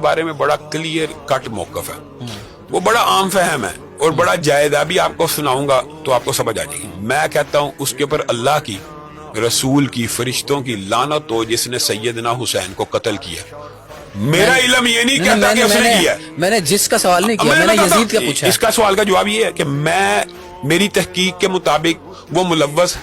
بارے میں بڑا کلیئر کٹ موقف ہے، وہ بڑا عام فہم ہے اور بڑا جائز ہے، ابھی آپ کو سناؤں گا تو آپ کو سمجھ آ جائے گی۔ میں کہتا ہوں اس کے اوپر اللہ کی، رسول کی، فرشتوں کی لعنت ہو جس نے سیدنا حسین کو قتل کیا۔ میرا علم یہ نہیں کہتا کہ اس نے کیا، میں نے جس کا سوال نہیں کیا، میں نے یزید کا پوچھا۔ اس کا سوال کا جواب یہ ہے کہ میری تحقیق کے مطابق وہ ملوث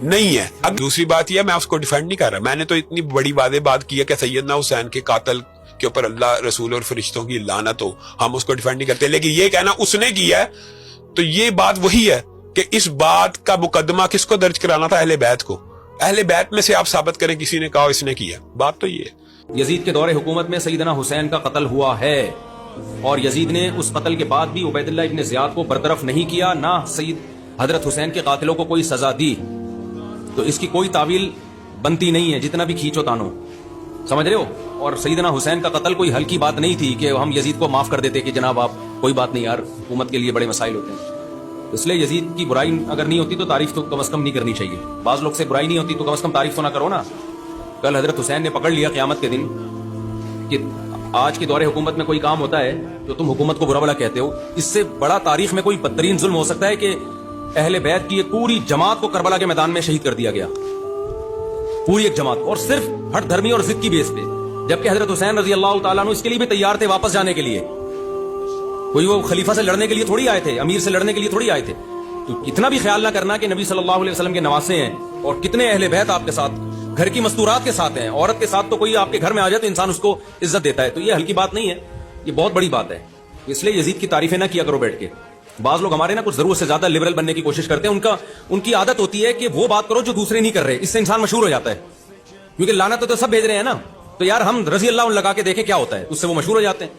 نہیں ہے۔ اب دوسری بات یہ ہے، میں اس کو ڈیفینڈ نہیں کر رہا، میں نے تو اتنی بڑی واضح بات کی ہے کہ سیدنا حسین کے قاتل کے اوپر اللہ، رسول اور فرشتوں کی لعنت ہو، ہم اس کو ڈیفینڈ نہیں کرتے، لیکن یہ کہنا اس نے کیا ہے تو یہ بات وہی ہے کہ اس بات کا مقدمہ کس کو درج کرانا تھا؟ اہل بیت کو۔ اہل بیت میں سے آپ ثابت کریں کسی نے کہا اس نے کیا، بات تو یہ ہے۔ یزید کے دور حکومت میں سیدنا حسین کا قتل ہوا ہے، اور یزید نے اس قتل کے بعد بھی عبید اللہ ابن زیاد کو برطرف نہیں کیا، نہ سید حضرت حسین کے قاتلوں کو کوئی سزا دی، تو اس کی کوئی تعویل بنتی نہیں ہے، جتنا بھی کھینچو تانو، سمجھ رہے ہو؟ اور سیدنا حسین کا قتل کوئی ہلکی بات نہیں تھی کہ ہم یزید کو معاف کر دیتے کہ جناب آپ کوئی بات نہیں یار، حکومت کے لیے بڑے مسائل ہوتے ہیں۔ اس لیے یزید کی برائی اگر نہیں ہوتی تو تعریف تو کم از کم نہیں کرنی چاہیے۔ بعض لوگ سے برائی نہیں ہوتی تو کم از کم تعریف تو نہ کرو نا۔ کل حضرت حسین نے پکڑ لیا قیامت کے دن کہ آج کے دور حکومت میں کوئی کام ہوتا ہے تو تم حکومت کو برا بھلا کہتے ہو، اس سے بڑا تاریخ میں کوئی بدترین ظلم ہو سکتا ہے کہ اہل بیت کی ایک پوری جماعت کو کربلا کے میدان میں شہید کر دیا گیا، پوری ایک جماعت، اور صرف ہٹ دھرمی اور ضد کی بیس پہ، جبکہ حضرت حسین رضی اللہ تعالیٰ عنہ اس کے لیے بھی تیار تھے واپس جانے کے لیے۔ کوئی وہ خلیفہ سے لڑنے کے لیے تھوڑی آئے تھے، امیر سے لڑنے کے لیے تھوڑی آئے تھے۔ تو اتنا بھی خیال نہ کرنا کہ نبی صلی اللہ علیہ وسلم کے نواسے ہیں اور کتنے اہل بیت آپ کے ساتھ گھر کی مستورات کے ساتھ ہیں، عورت کے ساتھ تو کوئی آپ کے گھر میں آ جائے تو انسان اس کو عزت دیتا ہے، تو یہ ہلکی بات نہیں ہے، یہ بہت بڑی بات ہے۔ اس لیے یزید کی تعریفیں نہ کیا کرو بیٹھ کے۔ بعض لوگ ہمارے نا کچھ ضرورت سے زیادہ لبرل بننے کی کوشش کرتے ہیں، ان کی عادت ہوتی ہے کہ وہ بات کرو جو دوسرے نہیں کر رہے، اس سے انسان مشہور ہو جاتا ہے، کیونکہ لعنت تو سب بھیج رہے ہیں نا، تو یار ہم رضی اللہ عنہ لگا کے دیکھیں کیا ہوتا ہے، اس سے وہ مشہور ہو جاتے ہیں۔